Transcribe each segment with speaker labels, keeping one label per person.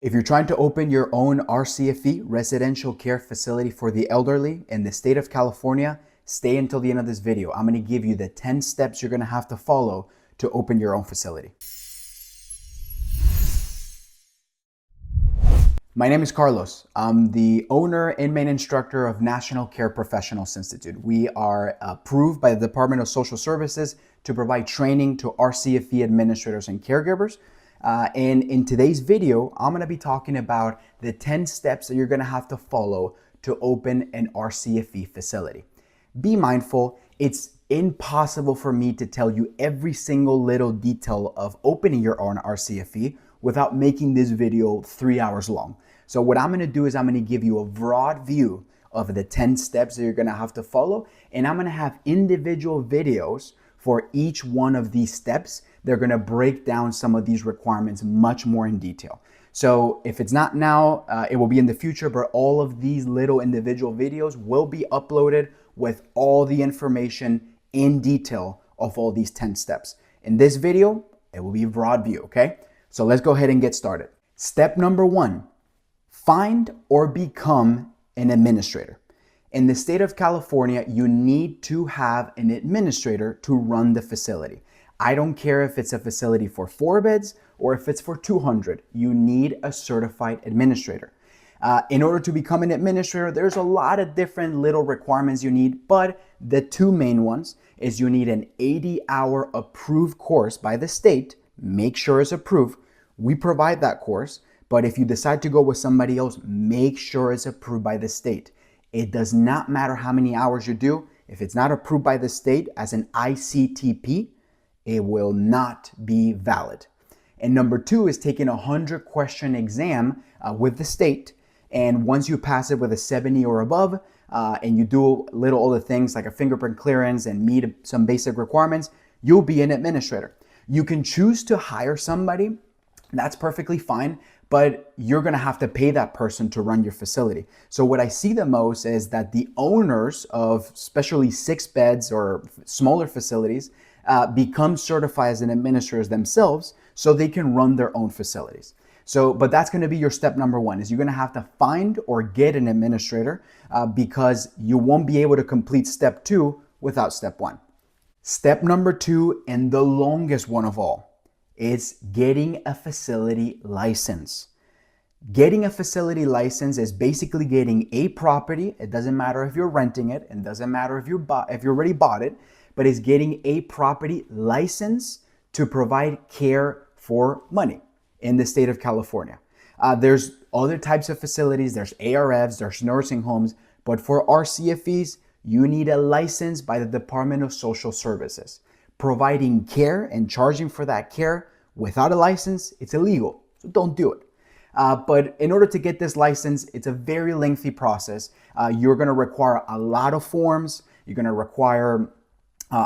Speaker 1: If you're trying to open your own RCFE, residential care facility for the elderly in the state of California, stay until the end of this video. I'm going to give you the 10 steps you're going to have to follow to open your own facility. My name is Carlos. I'm the owner and main instructor of National Care Professionals Institute. We are approved by the Department of Social Services to provide training to RCFE administrators and caregivers. And in today's video, I'm going to be talking about the 10 steps that you're going to have to follow to open an RCFE facility. Be mindful, it's impossible for me to tell you every single little detail of opening your own RCFE without making this video 3 hours long. So what I'm going to do is I'm going to give you a broad view of the 10 steps that you're going to have to follow, and I'm going to have individual videos for each one of these steps. They're going to break down some of these requirements much more in detail. So if it's not now, it will be in the future, but all of these little individual videos will be uploaded with all the information in detail of all these 10 steps. In this video, it will be a broad view, okay? So let's go ahead and get started. Step number 1, find or become an administrator. In the state of California, you need to have an administrator to run the facility. I don't care if it's a facility for 4 beds or if it's for 200, you need a certified administrator. In order to become an administrator, there's a lot of different little requirements you need, but the 2 main ones is you need an 80-hour approved course by the state. Make sure it's approved. We provide that course, but if you decide to go with somebody else, make sure it's approved by the state. It does not matter how many hours you do. If it's not approved by the state as an ICTP, it will not be valid. And number 2 is taking a 100-question exam with the state. And once you pass it with a 70 or above, and you do little other things like a fingerprint clearance and meet some basic requirements, you'll be an administrator. You can choose to hire somebody. That's perfectly fine, but you're gonna have to pay that person to run your facility. So what I see the most is that the owners of especially 6 beds or smaller facilities become certified as an administrators themselves so they can run their own facilities. So, but that's gonna be your step number 1, is you're gonna have to find or get an administrator because you won't be able to complete step 2 without step 1. Step number 2, and the longest one of all, is getting a facility license. Getting a facility license is basically getting a property. It doesn't matter if you're renting it, and doesn't matter if you already bought it, but it's getting a property license to provide care for money in the state of California. There's other types of facilities. There's ARFs, there's nursing homes, but for RCFEs, you need a license by the Department of Social Services. Providing care and charging for that care without a license, it's illegal, so don't do it. But in order to get this license, it's a very lengthy process. You're gonna require a lot of forms. You're gonna require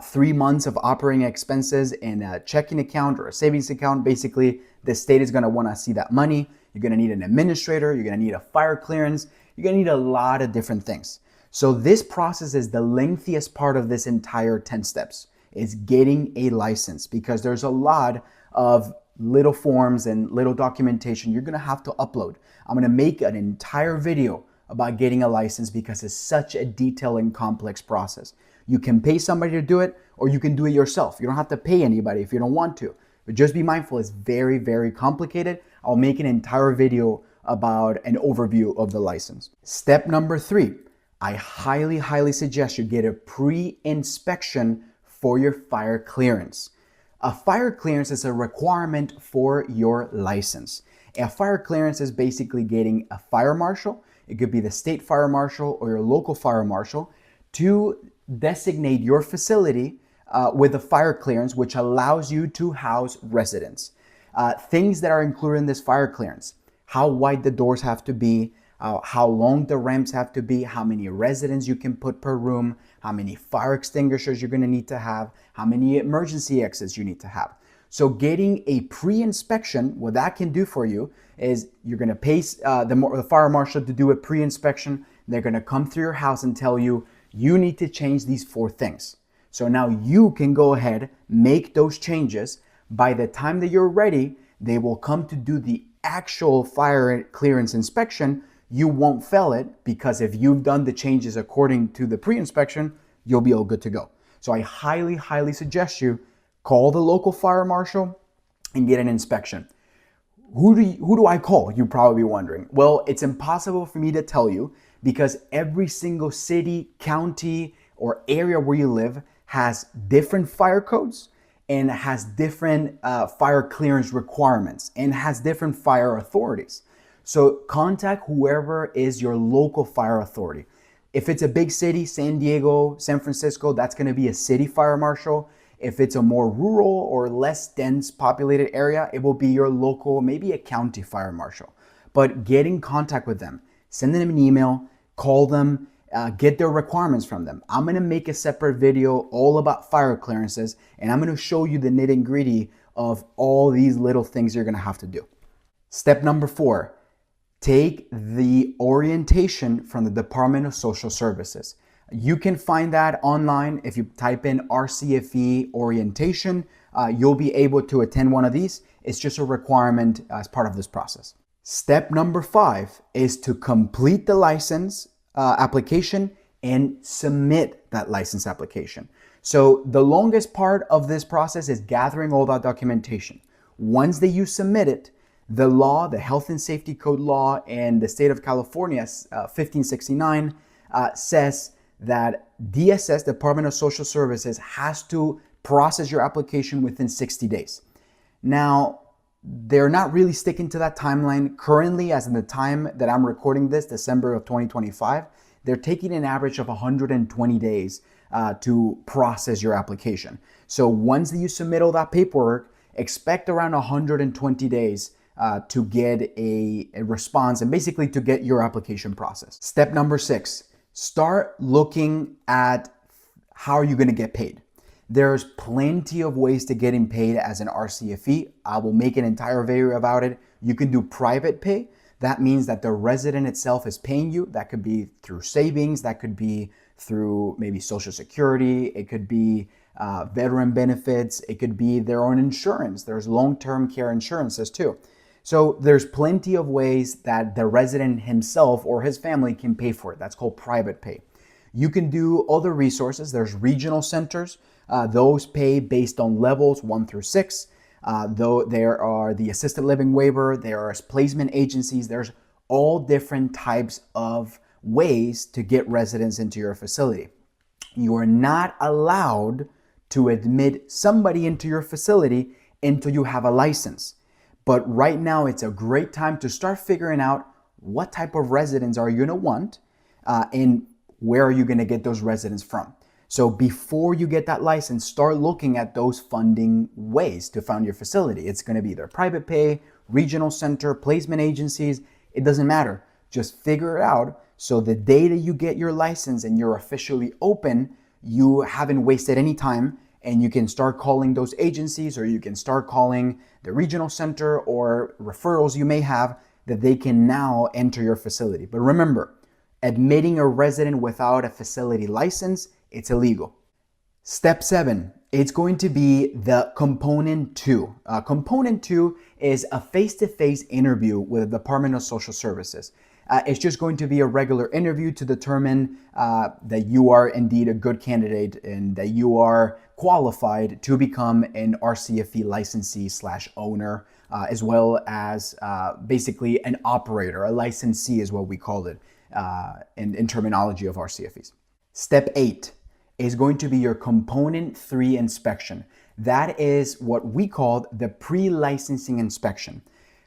Speaker 1: 3 months of operating expenses in a checking account or a savings account. Basically, the state is gonna wanna see that money. You're gonna need an administrator. You're gonna need a fire clearance. You're gonna need a lot of different things. So this process is the lengthiest part of this entire 10 steps. Is getting a license, because there's a lot of little forms and little documentation you're gonna have to upload. I'm gonna make an entire video about getting a license because it's such a detailed and complex process. You can pay somebody to do it, or you can do it yourself. You don't have to pay anybody if you don't want to, but just be mindful, it's very, very complicated. I'll make an entire video about an overview of the license. Step number 3, I highly suggest you get a pre-inspection for your fire clearance. A fire clearance is a requirement for your license. A fire clearance is basically getting a fire marshal, it could be the state fire marshal or your local fire marshal, to designate your facility with a fire clearance, which allows you to house residents. Things that are included in this fire clearance: how wide the doors have to be, how long the ramps have to be, how many residents you can put per room, how many fire extinguishers you're going to need to have, how many emergency exits you need to have. So getting a pre-inspection, what that can do for you is you're going to pay the fire marshal to do a pre-inspection. They're going to come through your house and tell you, you need to change these 4 things. So now you can go ahead, make those changes. By the time that you're ready, they will come to do the actual fire clearance inspection, you won't fail it, because if you've done the changes according to the pre-inspection, you'll be all good to go. So I highly, highly suggest you call the local fire marshal and get an inspection. Who do I call? You're probably wondering. Well, it's impossible for me to tell you, because every single city, county, or area where you live has different fire codes and has different fire clearance requirements and has different fire authorities. So contact whoever is your local fire authority. If it's a big city, San Diego, San Francisco, that's going to be a city fire marshal. If it's a more rural or less dense populated area, it will be your local, maybe a county fire marshal. But get in contact with them, send them an email, call them, get their requirements from them. I'm going to make a separate video all about fire clearances, and I'm going to show you the nitty and gritty of all these little things you're going to have to do. Step number 4, take the orientation from the Department of Social Services. You can find that online. If you type in RCFE orientation, you'll be able to attend one of these. It's just a requirement as part of this process. Step number 5 is to complete the license application and submit that license application. So the longest part of this process is gathering all that documentation. Once that you submit it, the law, the Health and Safety Code law in the state of California, 1569, says that DSS, Department of Social Services, has to process your application within 60 days. Now, they're not really sticking to that timeline. Currently, as in the time that I'm recording this, December of 2025, they're taking an average of 120 days to process your application. So once you submit all that paperwork, expect around 120 days to get a response and basically to get your application processed. Step number 6. Start looking at how are you going to get paid. There's plenty of ways to getting paid as an RCFE. I will make an entire video about it. You can do private pay. That means that the resident itself is paying you. That could be through savings. That could be through maybe Social Security. It could be veteran benefits. It could be their own insurance. There's long-term care insurances too. So there's plenty of ways that the resident himself or his family can pay for it. That's called private pay. You can do other resources. There's regional centers. Those pay based on levels 1 through 6. Though there are the assisted living waiver, there are placement agencies. There's all different types of ways to get residents into your facility. You are not allowed to admit somebody into your facility until you have a license. But right now, it's a great time to start figuring out what type of residents are you going to want and where are you going to get those residents from. So before you get that license, start looking at those funding ways to fund your facility. It's going to be either private pay, regional center, placement agencies. It doesn't matter. Just figure it out so the day that you get your license and you're officially open, you haven't wasted any time, and you can start calling those agencies, or you can start calling the regional center or referrals you may have that they can now enter your facility. But remember, admitting a resident without a facility license, it's illegal. Step 7, it's going to be the component 2. Component 2 is a face-to-face interview with the Department of Social Services. It's just going to be a regular interview to determine that you are indeed a good candidate and that you are qualified to become an RCFE licensee/owner, as well as basically an operator. A licensee is what we call it in terminology of RCFEs. Step 8 is going to be your component 3 inspection. That is what we call the pre-licensing inspection.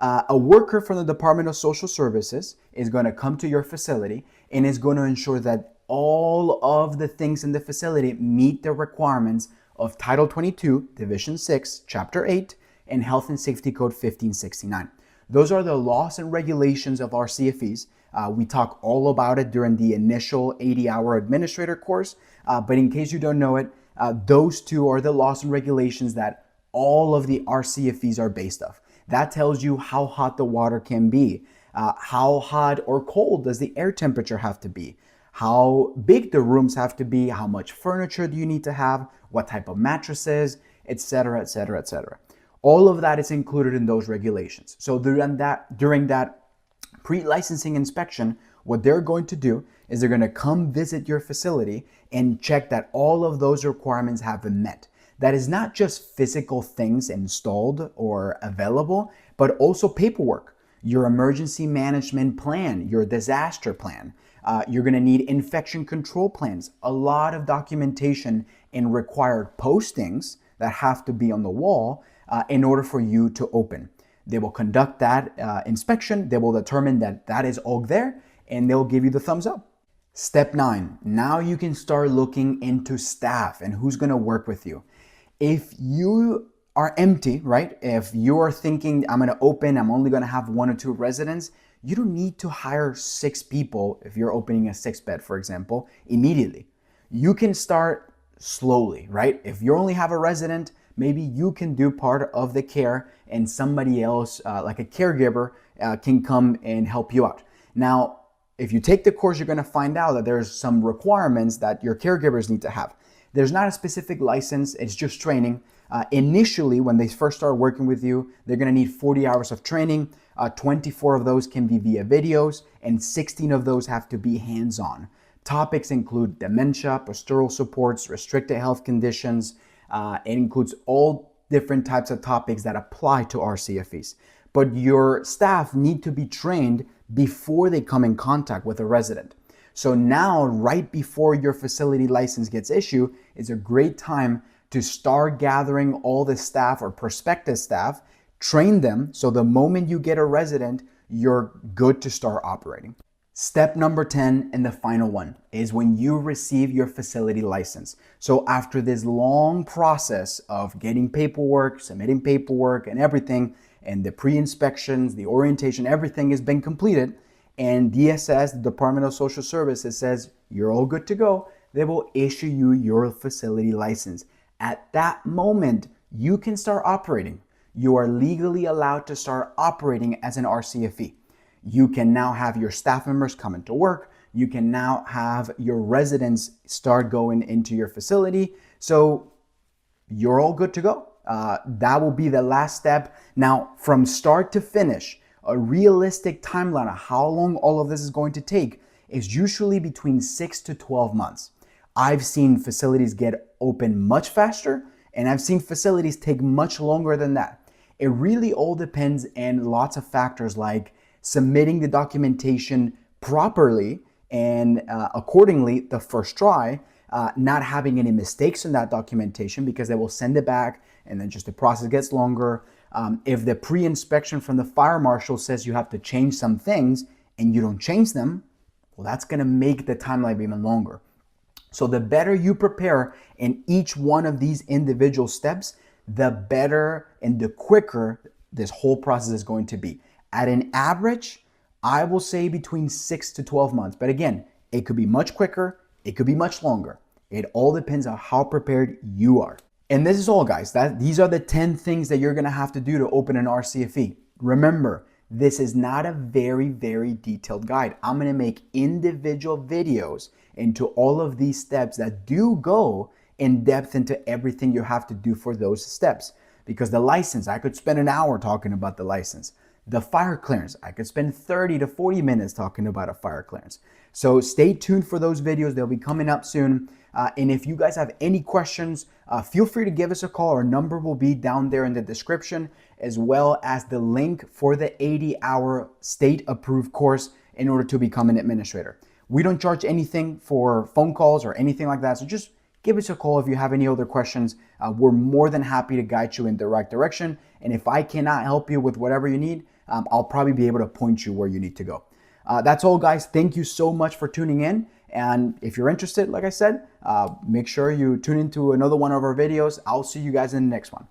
Speaker 1: A worker from the Department of Social Services is going to come to your facility and is going to ensure that all of the things in the facility meet the requirements of Title 22, Division 6, Chapter 8, and Health and Safety Code 1569. Those are the laws and regulations of RCFEs. We talk all about it during the initial 80-hour administrator course, but in case you don't know it, those two are the laws and regulations that all of the RCFEs are based off. That tells you how hot the water can be, how hot or cold does the air temperature have to be, how big the rooms have to be, how much furniture do you need to have, what type of mattresses, etc., etc., etc. All of that is included in those regulations. So during that pre-licensing inspection, what they're going to do is they're going to come visit your facility and check that all of those requirements have been met. That is not just physical things installed or available, but also paperwork, your emergency management plan, your disaster plan. You're going to need infection control plans, a lot of documentation and required postings that have to be on the wall in order for you to open. They will conduct that inspection. They will determine that that is all there, and they'll give you the thumbs up. Step 9, now you can start looking into staff and who's going to work with you. If you are empty, right? If you are thinking, I'm going to open, I'm only going to have 1 or 2 residents, you don't need to hire 6 people if you're opening a 6-bed, for example, immediately. You can start slowly, right? If you only have a resident, maybe you can do part of the care and somebody else, like a caregiver, can come and help you out. Now, if you take the course, you're going to find out that there's some requirements that your caregivers need to have. There's not a specific license, it's just training. Initially, when they first start working with you, they're going to need 40 hours of training. 24 of those can be via videos, and 16 of those have to be hands-on. Topics include dementia, pastoral supports, restricted health conditions. It includes all different types of topics that apply to RCFEs. But your staff need to be trained before they come in contact with a resident. So now, right before your facility license gets issued, is a great time to start gathering all the staff or prospective staff, train them, so the moment you get a resident, you're good to start operating. Step number 10, and the final one, is when you receive your facility license. So after this long process of getting paperwork, submitting paperwork and everything, and the pre-inspections, the orientation, everything has been completed, and DSS, the Department of Social Services, says you're all good to go, they will issue you your facility license. At that moment, you can start operating. You are legally allowed to start operating as an RCFE. You can now have your staff members come into work. You can now have your residents start going into your facility. So you're all good to go. That will be the last step. Now, from start to finish, a realistic timeline of how long all of this is going to take is usually between 6 to 12 months. I've seen facilities get open much faster, and I've seen facilities take much longer than that. It really all depends on lots of factors like submitting the documentation properly and accordingly the first try, not having any mistakes in that documentation because they will send it back and then just the process gets longer. If the pre-inspection from the fire marshal says you have to change some things and you don't change them, well, that's going to make the timeline even longer. So the better you prepare in each one of these individual steps, the better and the quicker this whole process is going to be. At an average, I will say between 6 to 12 months. But again, it could be much quicker, it could be much longer. It all depends on how prepared you are. And this is all, guys. These are the 10 things that you're going to have to do to open an RCFE. Remember, this is not a very, very detailed guide. I'm going to make individual videos into all of these steps that do go in depth into everything you have to do for those steps. Because the license, I could spend an hour talking about the license. The fire clearance, I could spend 30 to 40 minutes talking about a fire clearance. So stay tuned for those videos. They'll be coming up soon. And if you guys have any questions, feel free to give us a call. Our number will be down there in the description, as well as the link for the 80-hour state-approved course in order to become an administrator. We don't charge anything for phone calls or anything like that. So just give us a call if you have any other questions. We're more than happy to guide you in the right direction. And if I cannot help you with whatever you need, I'll probably be able to point you where you need to go. That's all, guys. Thank you so much for tuning in. And if you're interested, like I said, make sure you tune into another one of our videos. I'll see you guys in the next one.